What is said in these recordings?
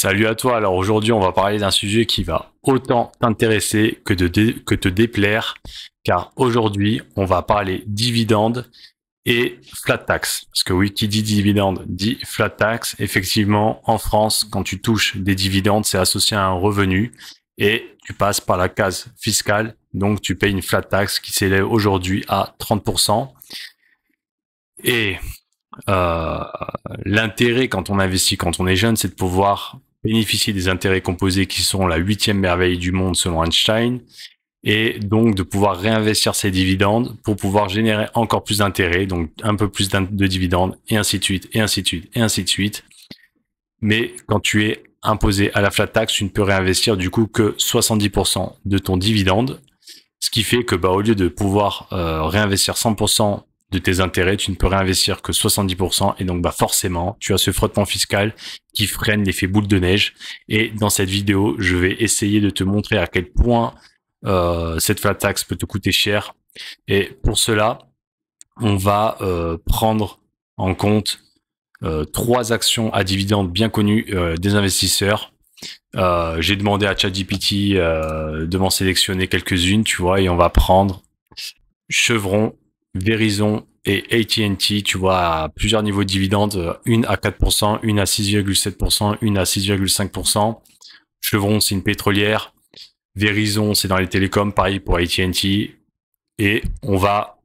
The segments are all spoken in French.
Salut à toi. Alors aujourd'hui, on va parler d'un sujet qui va autant t'intéresser que te déplaire, car aujourd'hui, on va parler dividendes et flat tax. Parce que oui, qui dit dividende dit flat tax. Effectivement, en France, quand tu touches des dividendes, c'est associé à un revenu et tu passes par la case fiscale. Donc, tu payes une flat tax qui s'élève aujourd'hui à 30%. Et euh, l'intérêt quand on investit, quand on est jeune, c'est de pouvoir bénéficier des intérêts composés qui sont la huitième merveille du monde selon Einstein, et donc de pouvoir réinvestir ces dividendes pour pouvoir générer encore plus d'intérêts, donc un peu plus de dividendes, et ainsi de suite, et ainsi de suite, et ainsi de suite. Mais quand tu es imposé à la flat tax, tu ne peux réinvestir du coup que 70% de ton dividende, ce qui fait que au lieu de pouvoir réinvestir 100% de tes intérêts, tu ne peux réinvestir que 70%, et donc forcément, tu as ce frottement fiscal qui freine l'effet boule de neige. Et dans cette vidéo, je vais essayer de te montrer à quel point cette flat tax peut te coûter cher. Et pour cela, on va prendre en compte trois actions à dividendes bien connues des investisseurs. J'ai demandé à ChatGPT de m'en sélectionner quelques-unes, tu vois, et on va prendre Chevron, Verizon et AT&T, tu vois, à plusieurs niveaux de dividendes, une à 4%, une à 6,7%, une à 6,5%. Chevron, c'est une pétrolière. Verizon, c'est dans les télécoms, pareil pour AT&T. Et on va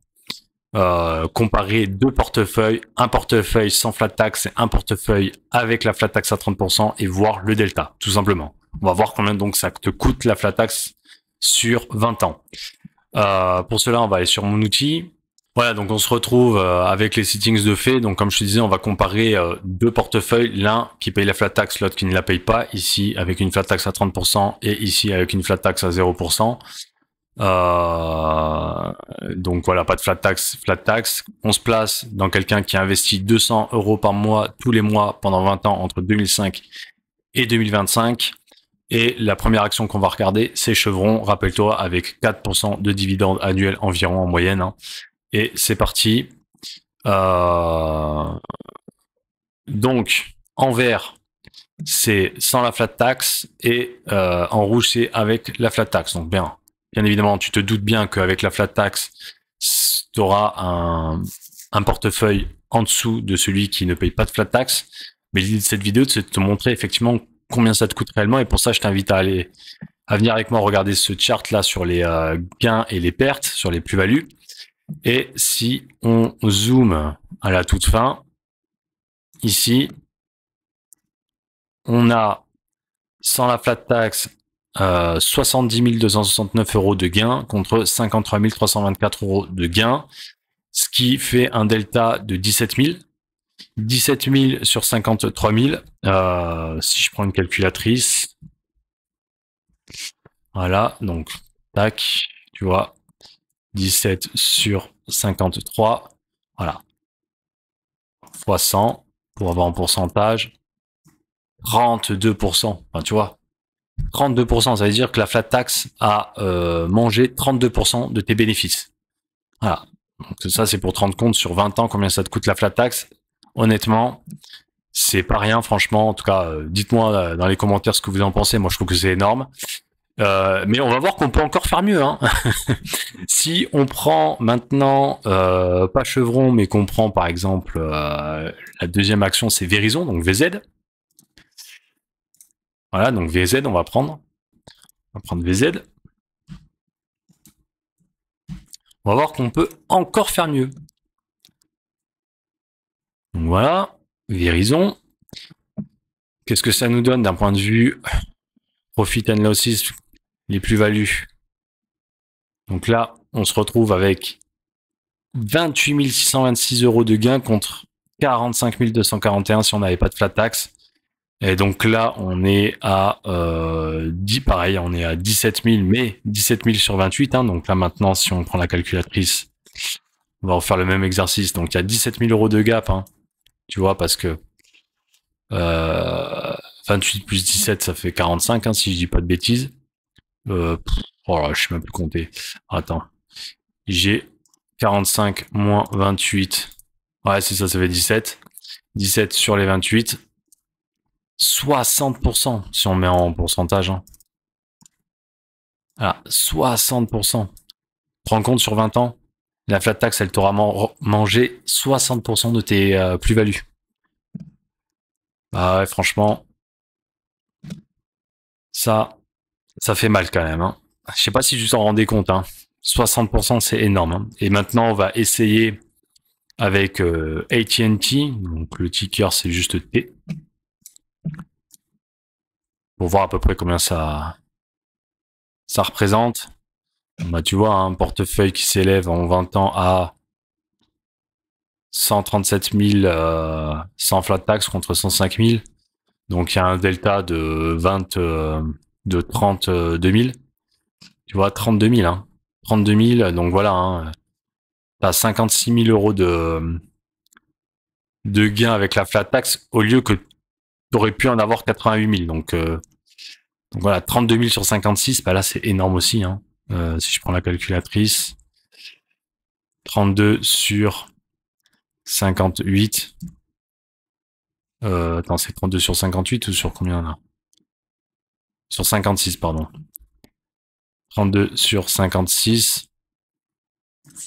comparer deux portefeuilles, un portefeuille sans flat tax et un portefeuille avec la flat tax à 30% et voir le delta, tout simplement. On va voir combien donc ça te coûte la flat tax sur 20 ans. Pour cela, on va aller sur mon outil. Voilà, donc on se retrouve avec les settings de fait. Donc comme je te disais, on va comparer deux portefeuilles, l'un qui paye la flat tax, l'autre qui ne la paye pas, ici avec une flat tax à 30% et ici avec une flat tax à 0%. Donc voilà, pas de flat tax, flat tax. On se place dans quelqu'un qui investit 200 € par mois, tous les mois, pendant 20 ans, entre 2005 et 2025. Et la première action qu'on va regarder, c'est Chevron, rappelle-toi, avec 4% de dividendes annuels environ en moyenne. Hein. Et c'est parti. Donc, en vert, c'est sans la flat tax, et en rouge, c'est avec la flat tax. Donc bien évidemment, tu te doutes bien qu'avec la flat tax, tu auras un portefeuille en dessous de celui qui ne paye pas de flat tax. Mais l'idée de cette vidéo, c'est de te montrer effectivement combien ça te coûte réellement, et pour ça, je t'invite à venir avec moi regarder ce chart là sur les gains et les pertes, sur les plus-values. Et si on zoome à la toute fin, ici, on a, sans la flat tax, 70 269 € de gains contre 53 324 € de gains, ce qui fait un delta de 17 000. 17 000 sur 53 000, si je prends une calculatrice, voilà, donc, tac, tu vois, 17 sur 53, voilà, fois 100, pour avoir en pourcentage, 32%, enfin, tu vois, 32%, ça veut dire que la flat tax a mangé 32% de tes bénéfices. Voilà, donc ça c'est pour te rendre compte sur 20 ans combien ça te coûte la flat tax. Honnêtement, c'est pas rien, franchement. En tout cas, dites-moi dans les commentaires ce que vous en pensez. Moi, je trouve que c'est énorme. Mais on va voir qu'on peut encore faire mieux. Hein. Si on prend maintenant, pas Chevron, mais qu'on prend par exemple la deuxième action, c'est Verizon, donc VZ. Voilà, donc VZ, on va prendre VZ. On va voir qu'on peut encore faire mieux. Donc voilà, Verizon. Qu'est-ce que ça nous donne d'un point de vue profit and losses, les plus-values? Donc là, on se retrouve avec 28 626 € de gains contre 45 241 si on n'avait pas de flat tax. Et donc là, on est à 10, pareil, on est à 17 000, mais 17 000 sur 28. Hein, donc là maintenant, si on prend la calculatrice, on va refaire le même exercice. Donc il y a 17 000 € de gap, hein, tu vois, parce que 28 plus 17, ça fait 45, hein, si je dis pas de bêtises. Oh là, je sais même plus compter. Attends. J'ai 45 moins 28. Ouais, c'est ça, ça fait 17. 17 sur les 28. 60% si on met en pourcentage. Hein. Voilà, 60%. Tu te rends compte sur 20 ans, la flat tax, elle t'aura mangé 60% de tes plus-values. Bah ouais, franchement, ça fait mal quand même. Hein. Je sais pas si tu t'en rendais compte. Hein. 60%, c'est énorme. Hein. Et maintenant, on va essayer avec AT&T. Donc le ticker, c'est juste T. Pour voir à peu près combien ça représente. Bah, tu vois, un portefeuille qui s'élève en 20 ans à 137 000 sans flat tax contre 105 000. Donc il y a un delta de 32 000. Tu vois, 32 000. Hein. 32 000, donc voilà. Hein. Tu as 56 000 euros de gains avec la flat tax au lieu que tu aurais pu en avoir 88 000. Donc voilà, 32 000 sur 56, bah là c'est énorme aussi. Hein. Si je prends la calculatrice, 32 sur 58. Attends, c'est 32 sur 58 ou sur combien là? Sur 56, pardon. 32 sur 56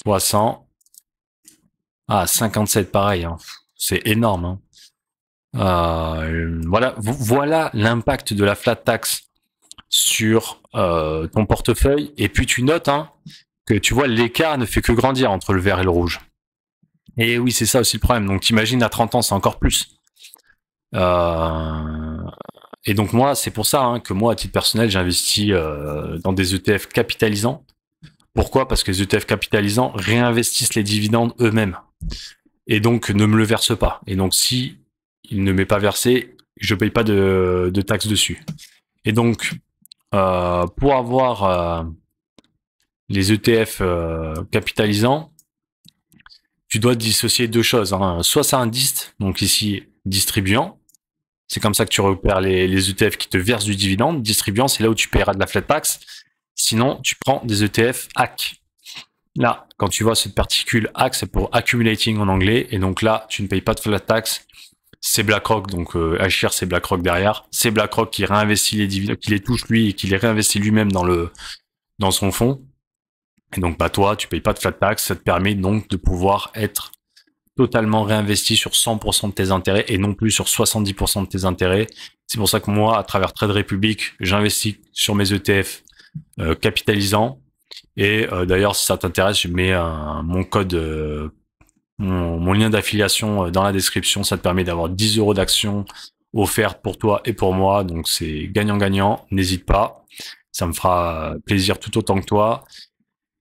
fois 100. Ah, 57, pareil. Hein. C'est énorme. Hein. Voilà l'impact de la flat tax sur ton portefeuille. Et puis tu notes hein, que tu vois l'écart ne fait que grandir entre le vert et le rouge. Et oui, c'est ça aussi le problème. Donc t'imagines à 30 ans, c'est encore plus. Et donc moi, c'est pour ça hein, que moi, à titre personnel, j'investis dans des ETF capitalisants. Pourquoi? Parce que les ETF capitalisants réinvestissent les dividendes eux-mêmes. Et donc ne me le versent pas. Et donc si il ne m'est pas versé, je paye pas de taxes dessus. Et donc pour avoir les ETF capitalisants, tu dois dissocier deux choses. Hein. Soit c'est un DIST, donc ici distribuant. C'est comme ça que tu repères les ETF qui te versent du dividende. Distribuant, c'est là où tu paieras de la flat tax. Sinon, tu prends des ETF AC. Là, quand tu vois cette particule AC, c'est pour accumulating en anglais. Et donc là, tu ne payes pas de flat tax. C'est BlackRock, donc H-Share, c'est BlackRock derrière. C'est BlackRock qui réinvestit les dividendes, qui les touche lui et qui les réinvestit lui-même dans son fonds. Et donc, bah toi, tu payes pas de flat tax. Ça te permet donc de pouvoir être totalement réinvesti sur 100% de tes intérêts et non plus sur 70% de tes intérêts. C'est pour ça que moi, à travers Trade Republic, j'investis sur mes ETF capitalisants. Et d'ailleurs, si ça t'intéresse, je mets mon code, mon lien d'affiliation dans la description. Ça te permet d'avoir 10 euros d'actions offertes pour toi et pour moi. Donc c'est gagnant-gagnant. N'hésite pas. Ça me fera plaisir tout autant que toi.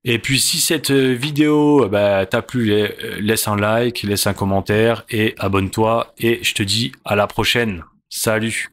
Et puis si cette vidéo t'a plu, laisse un like, laisse un commentaire et abonne-toi. Et je te dis à la prochaine. Salut!